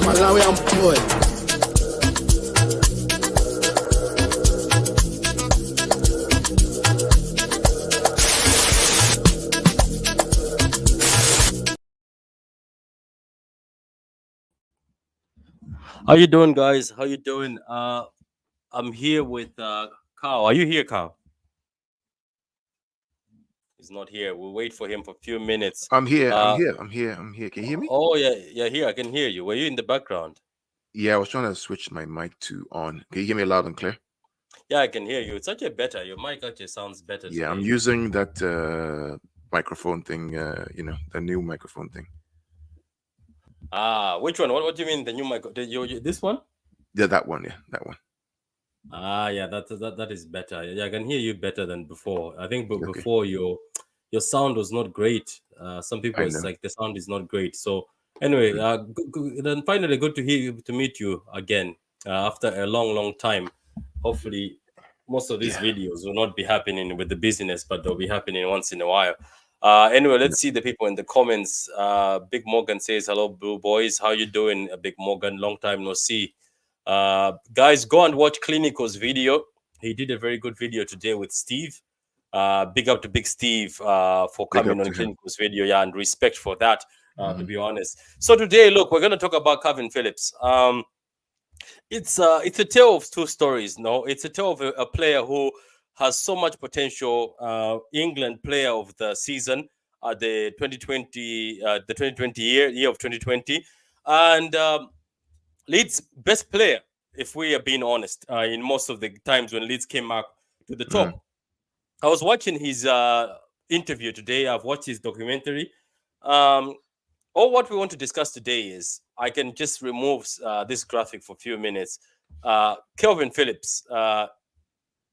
Malawi and boy. How you doing, guys? How you doing? I'm here with Carl. Are you here, Carl? He's not here. We'll wait for him for a few minutes. I'm here. Can you hear me? Oh yeah, here. I can hear you. Were you in the background? Yeah, I was trying to switch my mic to on. Can you hear me loud and clear? Yeah, I can hear you. It's actually better. Your mic actually sounds better. Yeah, today. I'm using that microphone thing. The new microphone thing. Which one? What do you mean the new mic? This one? Yeah, that one. Yeah, that one. Yeah, that is better. Yeah, I can hear you better than before. I think, but Okay. before your sound was not great. Some people it's know. like the sound is not great. So anyway, then finally good to meet you again after a long time. Hopefully, most of these videos will not be happening with the business, but they'll be happening once in a while. Anyway, let's see the people in the comments. Big Morgan says, "Hello, Blue Boys. How you doing, Big Morgan? Long time no see." Guys, go and watch Clinical's video. He did a very good video today with Steve. Big up to Big Steve for coming on Clinical's video. Yeah, and respect for that, to be honest. So today, look, we're going to talk about Kalvin Phillips. It's a tale of two stories. No, it's a tale of a player who has so much potential. England Player of the Season, the 2020 year of 2020, and Leeds best player, if we are being honest, in most of the times when Leeds came up to the top. I was watching his interview today. I've watched his documentary. All what we want to discuss today is, I can just remove this graphic for a few minutes. Kalvin Phillips,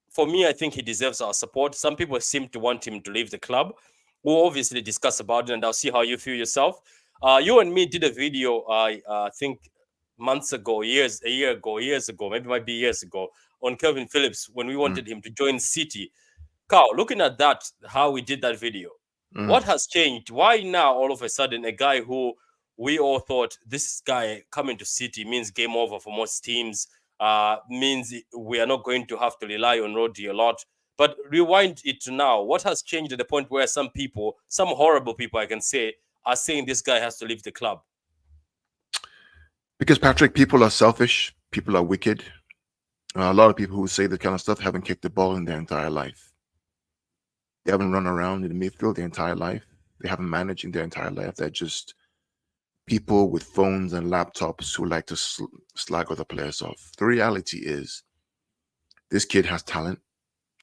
for me, I think he deserves our support. Some people seem to want him to leave the club. We'll obviously discuss about it, and I'll see how you feel yourself. You and me did a video, I think, months ago, years ago, maybe might be years ago, on Kalvin Phillips when we wanted him to join City. Carl, looking at that, how we did that video, what has changed? Why now all of a sudden a guy who we all thought this guy coming to City means game over for most teams, means we are not going to have to rely on Rodri a lot. But rewind it to now. What has changed at the point where some people, some horrible people I can say, are saying this guy has to leave the club? Because, Patrick, people are selfish. People are wicked. A lot of people who say that kind of stuff haven't kicked the ball in their entire life. They haven't run around in the midfield their entire life. They haven't managed in their entire life. They're just people with phones and laptops who like to slag other players off. The reality is, this kid has talent.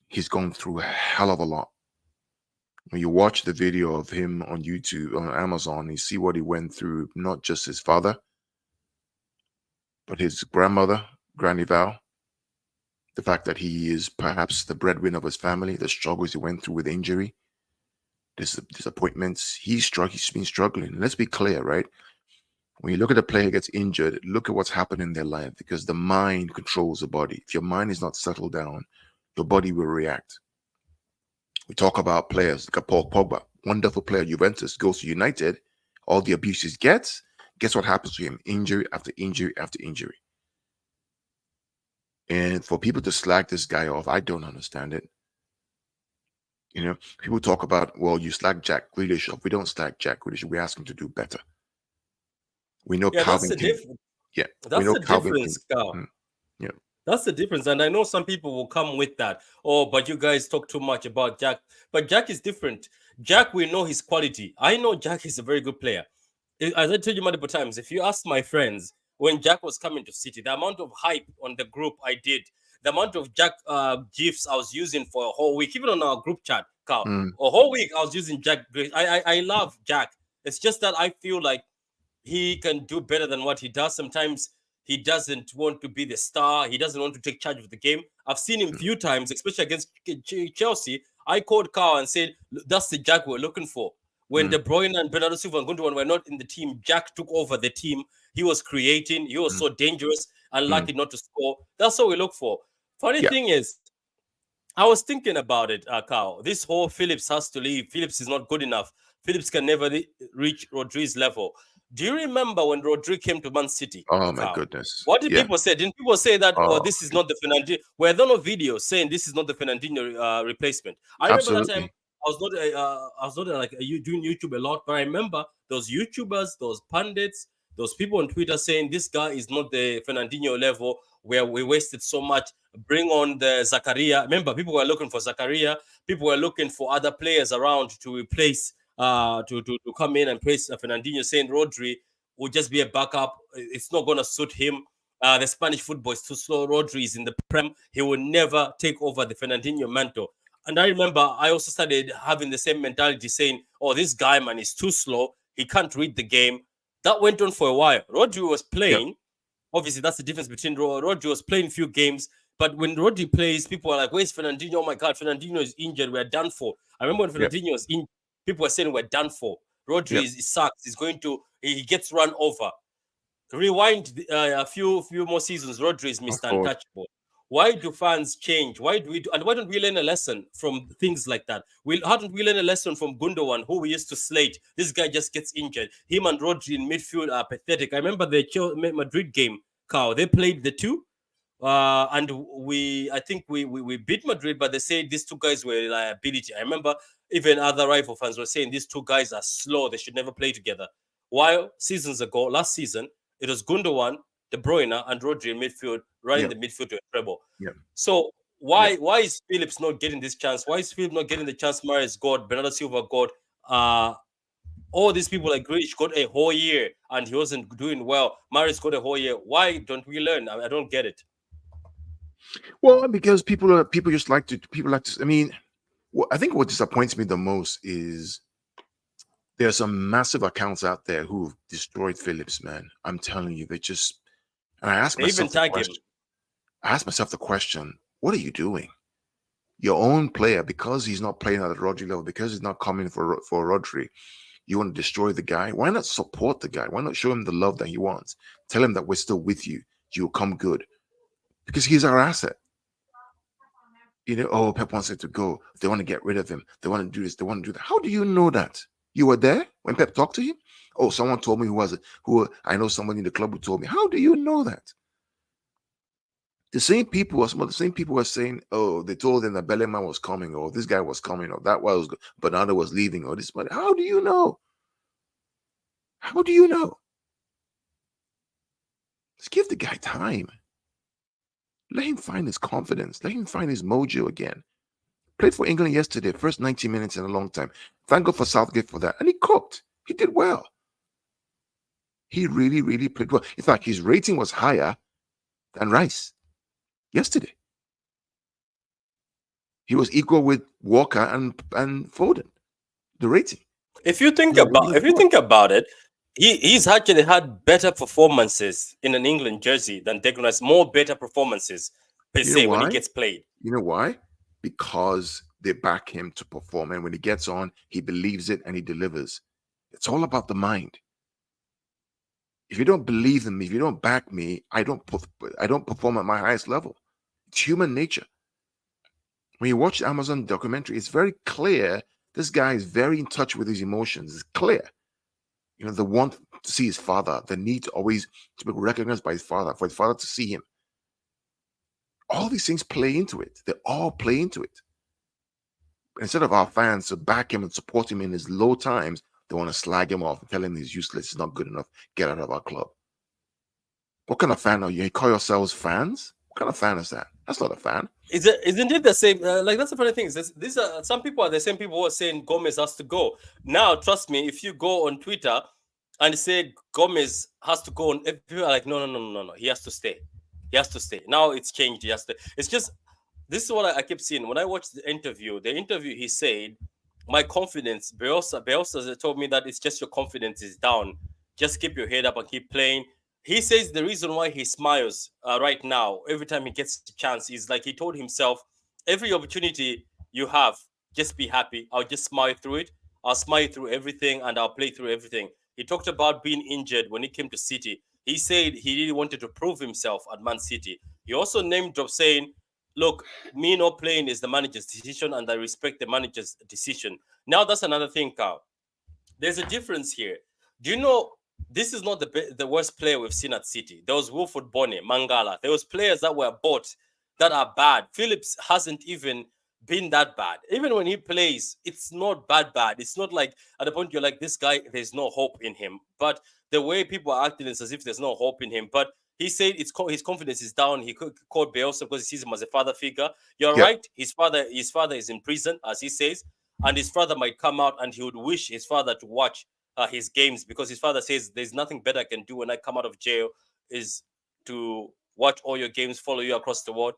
He's gone through a hell of a lot. When you watch the video of him on YouTube, on Amazon, you see what he went through, not just his father, but his grandmother, Granny Val. The fact that he is perhaps the breadwinner of his family, the struggles he went through with injury, disappointments. He's been struggling. Let's be clear, right? When you look at a player who gets injured, look at what's happened in their life, because the mind controls the body. If your mind is not settled down, your body will react. We talk about players like Paul Pogba, wonderful player, Juventus, goes to United, all the abuse he gets, guess what happens to him? Injury after injury after injury. And for people to slag this guy off, I don't understand it. You know, people talk about, well, you slag Jack Grealish off. We don't slag Jack Grealish. We ask him to do better. We know Kalvin can. Yeah, that's the difference, Carl. Yeah, that's the difference. And I know some people will come with that. Oh, but you guys talk too much about Jack. But Jack is different. Jack, we know his quality. I know Jack is a very good player. As I told you multiple times, if you ask my friends, when Jack was coming to City, the amount of hype on the group I did, the amount of Jack gifs I was using for a whole week, even on our group chat, Carl. Mm, A whole week I was using Jack. I love Jack. It's just that I feel like he can do better than what he does. Sometimes he doesn't want to be the star. He doesn't want to take charge of the game. I've seen him few times, especially against Chelsea. I called Carl and said, "That's the Jack we're looking for." When mm, De Bruyne and Bernardo Silva and Gundogan were not in the team, Jack took over the team. He was creating. He was mm, so dangerous, mm. unlucky not to score. That's what we look for. Funny Yeah. thing is, I was thinking about it, Carl. This whole Phillips has to leave. Phillips is not good enough. Phillips can never reach Rodri's level. Do you remember when Rodri came to Man City, Oh my Carl? goodness. What did Yeah. people say? Didn't people say that, oh, Oh, this is not the Fernandinho? Were there no videos saying this is not the Fernandinho replacement? I remember that time absolutely. I was not like doing YouTube a lot, but I remember those YouTubers, those pundits, those people on Twitter saying this guy is not the Fernandinho level where we wasted so much. Bring on the Zakaria. Remember, people were looking for Zakaria. People were looking for other players around to replace, to come in and place Fernandinho, saying Rodri will just be a backup. It's not going to suit him. The Spanish football is too slow. Rodri is in the Prem. He will never take over the Fernandinho mantle. And I remember I also started having the same mentality saying, oh, this guy, man, is too slow. He can't read the game. That went on for a while. Rodri was Yep. playing. Obviously, that's the difference between Rodri was playing few games. But when Rodri plays, people are like, where's Fernandinho? Oh my God, Fernandinho is injured. We're done for. I remember when Yep. Fernandinho was in, people were saying we're done for. Rodri Yep. is sucks. He's going to, he gets run over. Rewind a few more seasons, Rodri is Of Mr. course. Untouchable. Why do fans change? Why do we do, and why don't we learn a lesson from things like that? How don't we learn a lesson from Gundogan, who we used to slate? This guy just gets injured. Him and Rodri in midfield are pathetic. I remember the Madrid game, Carl. They played the two. And I think we beat Madrid, but they said these two guys were a liability. I remember even other rival fans were saying these two guys are slow. They should never play together. While seasons ago, last season, it was Gundogan, De Bruyne, and Rodri in midfield, running Yep. the midfield to a treble. Yep. So Yep. why is Phillips not getting this chance? Why is Phillips not getting the chance? Mares got, Bernardo Silva got. All these people like Grealish got a whole year and he wasn't doing well. Mares got a whole year. Why don't we learn? I don't get it. Well, because people just like to people like to. I mean, I think what disappoints me the most is there are some massive accounts out there who've destroyed Phillips. Man, I'm telling you, they just. And I ask They even myself the tag him. question. I ask myself the question: what are you doing? Your own player, because he's not playing at the Rodri level, because he's not coming for Rodri, you want to destroy the guy? Why not support the guy? Why not show him the love that he wants? Tell him that we're still with you. You'll come good because he's our asset. Oh, Pep wants it to go. They want to get rid of him. They want to do this. They want to do that. How do you know that? You were there when Pep talked to you? Oh, someone told me who I know someone in the club who told me. How do you know that? The same people, or some of the same people were saying, oh, they told him that Belleman was coming, or this guy was coming, or that was Bernardo was leaving, or this. But how do you know? How do you know? Just give the guy time. Let him find his confidence. Let him find his mojo again. Played for England yesterday, first 90 minutes in a long time. Thank God for Southgate for that. And he cooked. He did well. He really, really played well. In fact, his rating was higher than Rice yesterday. He was equal with Walker and Foden, the rating. If you think He was about it, he's actually had better performances in an England jersey than Declan Rice. More better performances per You know se when he why? gets played. You know why? Because they back him to perform. And when he gets on, he believes it and he delivers. It's all about the mind. If you don't believe in me, if you don't back me, I don't perform at my highest level. It's human nature. When you watch the Amazon documentary, it's very clear this guy is very in touch with his emotions. It's clear. The want to see his father, the need to always to be recognized by his father, for his father to see him. All these things play into it. They all play into it. Instead of our fans to back him and support him in his low times, they want to slag him off and tell him he's useless, he's not good enough, get out of our club. What kind of fan are you? You call yourselves fans? What kind of fan is that? That's not a fan. Isn't it the same? Like that's the funny thing. These are some people are the same people who are saying Gomez has to go. Now, trust me, if you go on Twitter and say Gomez has to go, on people are like, no, he has to stay. He has to stay. Now it's changed. He has to. It's just this is what I keep seeing when I watched the interview. The interview he said, "My confidence." Bielsa told me that it's just your confidence is down. Just keep your head up and keep playing. He says the reason why he smiles right now every time he gets a chance is like he told himself, every opportunity you have, just be happy. I'll just smile through it. I'll smile through everything and I'll play through everything. He talked about being injured when he came to City. He said he really wanted to prove himself at Man City. He also named drop saying, look, me not playing is the manager's decision and I respect the manager's decision. Now that's another thing, Carl. There's a difference here. Do you know this is not the worst player we've seen at City? There was Wilfred Bonne, Mangala. There was players that were bought that are bad. Phillips hasn't even been that bad. Even when he plays, it's not bad. It's not like at the point you're like, this guy, there's no hope in him. But the way people are acting is as if there's no hope in him. But he said his confidence is down. He called Bielsa because he sees him as a father figure. You're Yeah. right. His father is in prison, as he says, and his father might come out and he would wish his father to watch his games because his father says there's nothing better I can do when I come out of jail is to watch all your games, follow you across the world.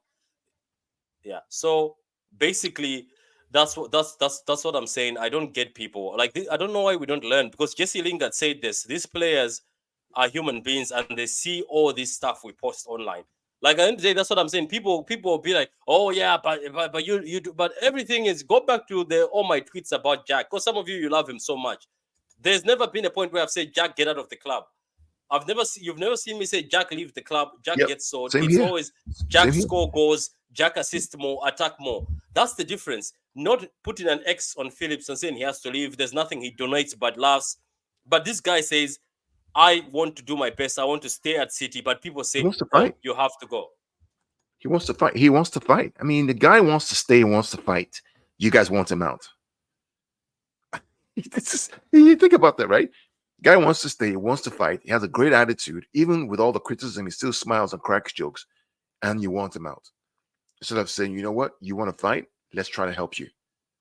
Yeah. So basically, that's what I'm saying. I don't get people like this. I don't know why we don't learn because Jesse Lingard said this. These players are human beings and they see all this stuff we post online. Like at the end of the day, that's what I'm saying. People will be like, oh yeah, but you do, but everything is go back to the all my tweets about Jack because some of you love him so much. There's never been a point where I've said Jack get out of the club. You've never seen me say Jack leave the club, Jack Yep. gets sold. Same It's here. always Same Jack here. score goals, Jack assist more, attack more. That's the difference. Not putting an X on Phillips and saying he has to leave. There's nothing he donates but laughs. But this guy says, I want to do my best. I want to stay at City. But people He say, wants to oh, fight. you have to go. He wants to fight. He wants to fight. I mean, the guy wants to stay, wants to fight. You guys want him out. You think about that, right? Guy wants to stay, wants to fight. He has a great attitude. Even with all the criticism, he still smiles and cracks jokes. And you want him out. Instead of saying, you know what, you want to fight? Let's try to help you.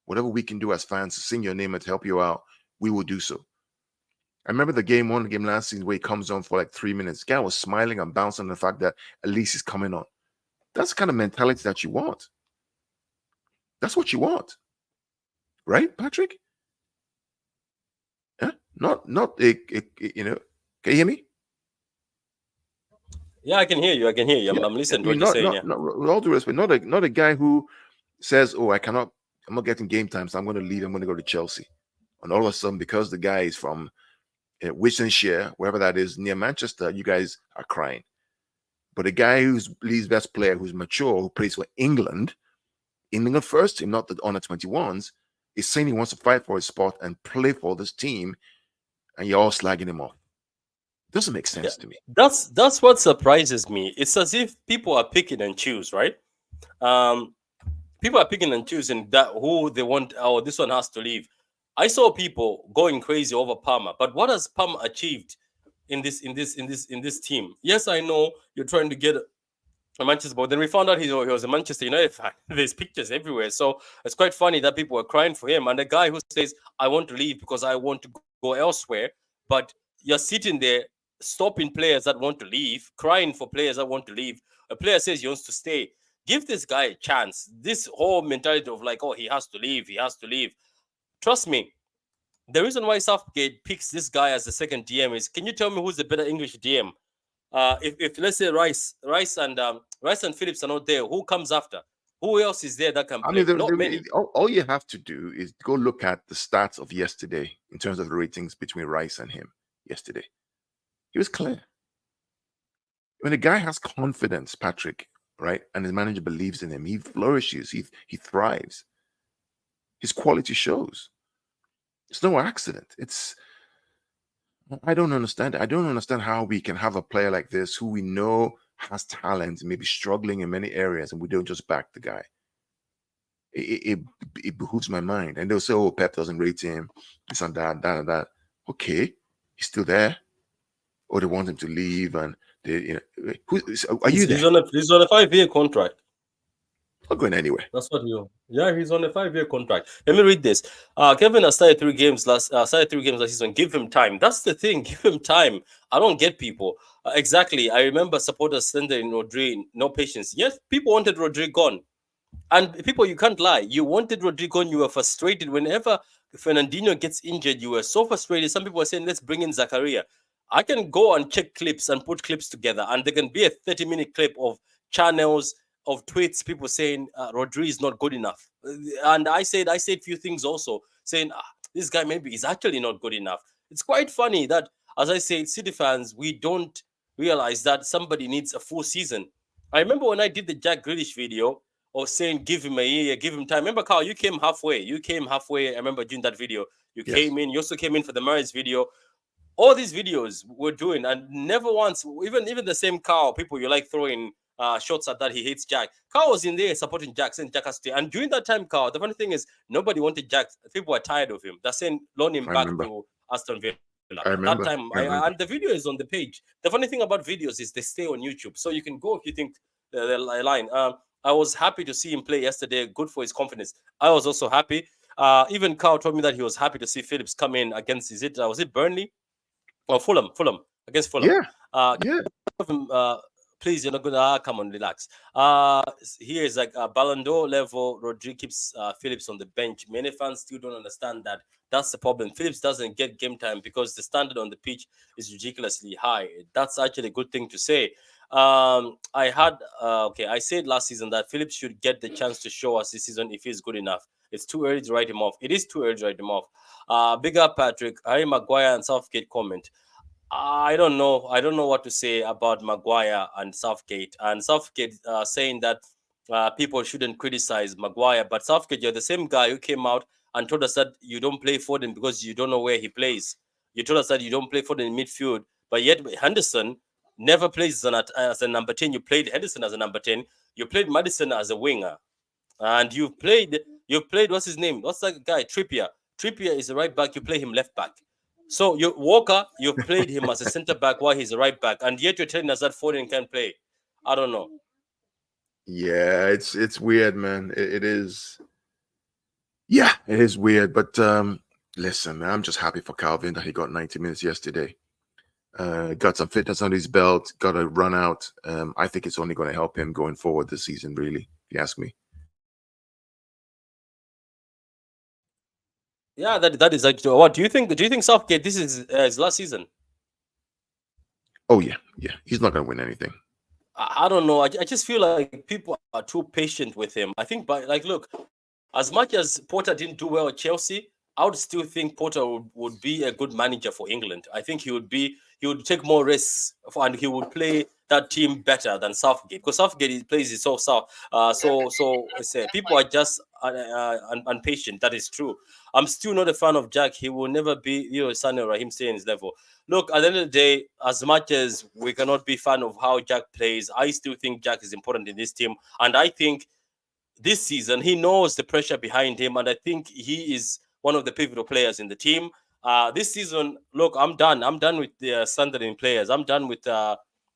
Whatever we can do as fans to sing your name and to help you out, we will do so. I remember the game last season where he comes on for like 3 minutes. Guy was smiling and bouncing on the fact that at least he's coming on. That's the kind of mentality that you want. That's what you want. Right, Patrick? Yeah? Not you know, can you hear me? Yeah, I can hear you. I can hear you. Yeah. I'm I listening to mean, what you're saying. Yeah. not with all due respect, not a guy who says, oh, I'm not getting game time, so I'm going to leave. I'm going to go to Chelsea. And all of a sudden, because the guy is from Worcestershire, wherever that is near Manchester, you guys are crying. But a guy who's Leeds' best player, who's mature, who plays for England first team, not the under 21s, is saying he wants to fight for his spot and play for this team, and you're all slagging him off. Doesn't make Yeah. sense to me. That's what surprises me. It's as if people are picking and choose, right? Um, People are picking and choosing that who they want. Oh, this one has to leave. I saw people going crazy over Palmer, but what has Palmer achieved in this team? Yes, I know you're trying to get a Manchester, but then we found out he was a Manchester United fan. There's pictures everywhere, so it's quite funny that people are crying for him. And the guy who says, "I want to leave because I want to go elsewhere," but you're sitting there stopping players that want to leave, crying for players that want to leave. A player says he wants to stay. Give this guy a chance. This whole mentality of like, oh, he has to leave, he has to leave. Trust me, the reason why Southgate picks this guy as the second DM is, can you tell me who's the better English DM? If let's say Rice and Phillips are not there, who comes after? Who else is there that can I mean, play? Not many. all you have to do is go look at the stats of yesterday in terms of the ratings between Rice and him yesterday. He was clear. When a guy has confidence, Patrick, right, and his manager believes in him, he flourishes, he thrives. His quality shows. It's no accident. I don't understand. I don't understand how we can have a player like this who we know has talent, maybe struggling in many areas, and we don't just back the guy. It behooves my mind. And they'll say, oh, Pep doesn't rate him, this and that, that and that. Okay, he's still there. Or they want him to leave, and they, are you there? He's on a 5-year contract. Not going anywhere. That's what you. Yeah, he's on a 5-year contract. Let me read this. Kevin has started 3 games last season. Give him time. That's the thing. Give him time. I don't get people. Exactly. I remember supporters sending Rodri no patience. Yes, people wanted Rodri gone. And people, you can't lie. You wanted Rodrigo and you were frustrated. Whenever Fernandinho gets injured, you were so frustrated. Some people are saying, let's bring in Zakaria. I can go and check clips and put clips together, and there can be a 30-minute clip of channels, of tweets, people saying Rodri is not good enough. And I said few things also, saying this guy maybe is actually not good enough. It's quite funny that, as I say, City fans, we don't realize that somebody needs a full season. I remember when I did the Jack Grealish video, or saying give him a year, give him time. Remember, Carl, you came halfway. You came halfway. I remember doing that video. You Yes, came in. You also came in for the marriage video. All these videos we're doing, and never once, even the same Carl, people you like throwing shots at that he hates Jack. Carl was in there supporting Jack, saying Jack has to stay. And during that time, Carl, the funny thing is nobody wanted Jack. People were tired of him. They're saying loan him I back remember. to Aston Villa. I That time, remember. I and remember. the video is on the page. The funny thing about videos is they stay on YouTube, so you can go if you think the line. I was happy to see him play yesterday. Good for his confidence. I was also happy. Even Carl told me that he was happy to see Phillips come in against. Was it Burnley or Fulham against Fulham? Yeah, Uh, yeah. Please, you're not gonna come on, relax. Here is like a Ballon d'Or level. Rodri keeps Phillips on the bench. Many fans still don't understand that. That's the problem. Phillips doesn't get game time because the standard on the pitch is ridiculously high. That's actually a good thing to say. I said last season that Phillips should get the chance to show us this season if he's good enough. It's too early to write him off. It is too early to write him off. Big up, Patrick. Harry Maguire and Southgate comment. I don't know. I don't know what to say about Maguire and Southgate. And Southgate saying that people shouldn't criticize Maguire. But Southgate, you're the same guy who came out and told us that you don't play Foden because you don't know where he plays. You told us that you don't play Foden in midfield. But yet Henderson never plays as a number 10. You played Henderson as a number 10. You played Madison as a winger. And you've played what's his name? What's that guy? Trippier. Trippier is a right back. You play him left back. So you Walker, you've played him as a centre back while he's a right back, and yet you're telling us that Foden can play. I don't know. Yeah, it's weird, man. It is. Yeah, it is weird. But listen, man, I'm just happy for Kalvin that he got 90 minutes yesterday. Got some fitness on his belt. Got a run out. I think it's only going to help him going forward this season. Really, if you ask me. Yeah, that is actually what do you think? Do you think Southgate this is his last season? Oh yeah, yeah. He's not going to win anything. I don't know. I just feel like people are too patient with him. I think, but like, look, as much as Porter didn't do well at Chelsea, I would still think Porter would be a good manager for England. I think he would take more risks and he would play that team better than Southgate because Southgate plays it so I say people are just impatient. That is true. I'm still not a fan of Jack. He will never be Sane or Raheem Sterling's level. Look, at the end of the day, as much as we cannot be fan of how Jack plays, I still think Jack is important in this team, and I think this season he knows the pressure behind him, and I think he is one of the pivotal players in the team. This season, look, I'm done. I'm done with the standarding players. I'm done with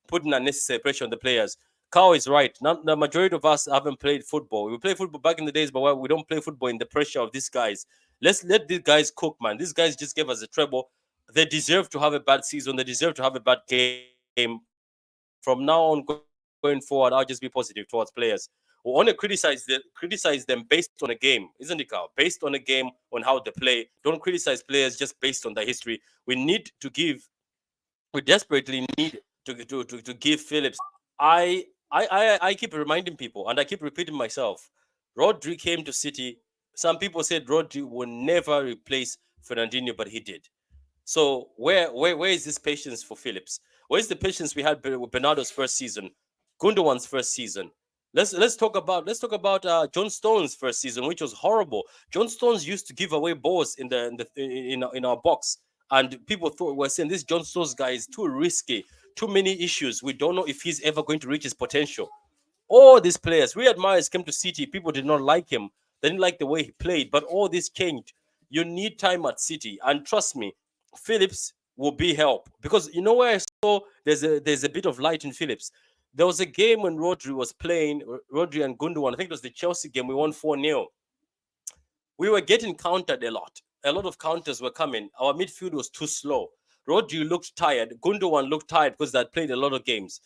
putting unnecessary pressure on the players. Carl is right. Not, the majority of us haven't played football. We play football back in the days, but we don't play football in the pressure of these guys. Let's let these guys cook, man. These guys just gave us a treble. They deserve to have a bad season. They deserve to have a bad game. From now on going forward, I'll just be positive towards players. We want to criticize them based on a game, isn't it, Carl? Based on a game on how they play. Don't criticize players just based on their history. We desperately need to give Phillips. I keep reminding people and I keep repeating myself. Rodri came to City. Some people said Rodri will never replace Fernandinho, but he did. So where is this patience for Phillips? Where's the patience we had with Bernardo's first season, Gundogan's first season? Let's talk about John Stones' first season, which was horrible. John Stones used to give away balls in our box, and people thought were saying this John Stones guy is too risky, too many issues. We don't know if he's ever going to reach his potential. All these players, Riyad Mahrez came to City. People did not like him. They didn't like the way he played. But all this changed. You need time at City, and trust me, Phillips will be help because you know where I saw there's a bit of light in Phillips. There was a game when Rodri was playing, Rodri and Gundogan. I think it was the Chelsea game. We won 4-0. We were getting countered a lot. A lot of counters were coming. Our midfield was too slow. Rodri looked tired. Gundogan looked tired because they had played a lot of games.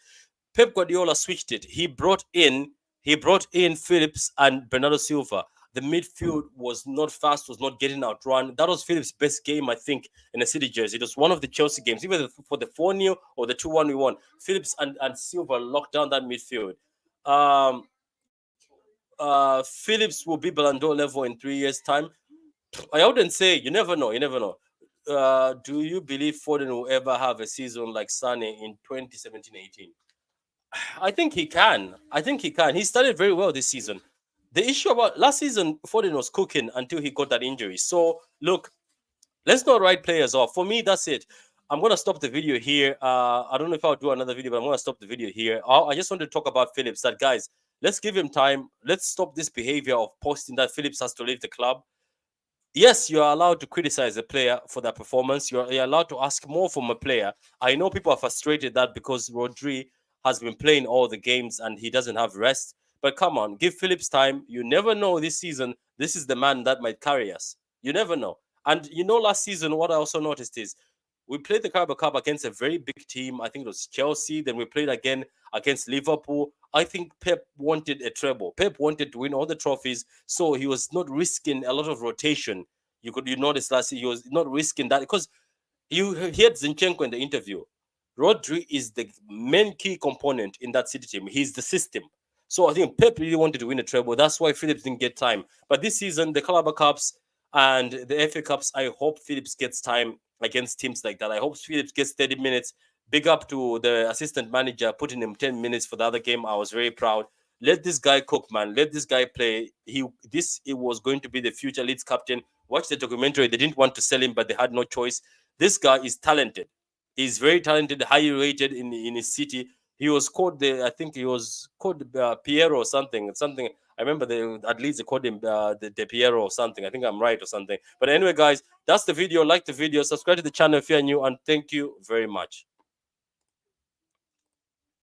Pep Guardiola switched it. He brought in Phillips and Bernardo Silva. The midfield was not fast, was not getting outrun. That was Phillips' best game, I think, in a City jersey. It was one of the Chelsea games, either for the 4-0 or the 2-1 we won. Phillips and Silva locked down that midfield. Um, Phillips will be Ballon d'Or level in 3 years' time. I wouldn't say. You never know. You never know. Do you believe Foden will ever have a season like Sane in 2017-18? I think he can. I think he can. He started very well this season. The issue about last season, Foden was cooking until he got that injury. So look, let's not write players off. For me, that's it. I'm gonna stop the video here. I don't know if I'll do another video, but I'm gonna stop the video here. I just want to talk about Phillips. That guys, let's give him time. Let's stop this behavior of posting that Phillips has to leave the club. Yes, you are allowed to criticize a player for their performance. You're allowed to ask more from a player. I know people are frustrated that because Rodri has been playing all the games and he doesn't have rest. But come on, give Phillips time. You never know this season. This is the man that might carry us. You never know. And last season, what I also noticed is we played the Carabao Cup against a very big team. I think it was Chelsea. Then we played again against Liverpool. I think Pep wanted a treble. Pep wanted to win all the trophies, so he was not risking a lot of rotation. You notice last year he was not risking that because you heard Zinchenko in the interview. Rodri is the main key component in that City team. He's the system. So I think Pep really wanted to win a treble. That's why Phillips didn't get time. But this season, the Carabao Cups and the FA Cups, I hope Phillips gets time against teams like that. I hope Phillips gets 30 minutes. Big up to the assistant manager putting him 10 minutes for the other game. I was very proud. Let this guy cook, man. Let this guy play. It was going to be the future Leeds captain. Watch the documentary. They didn't want to sell him, but they had no choice. This guy is talented. He's very talented, highly rated in his city. He was called I think he was called Piero or something. Something I remember. At least they called him the Piero or something. I think I'm right or something. But anyway, guys, that's the video. Like the video, subscribe to the channel if you're new, and thank you very much.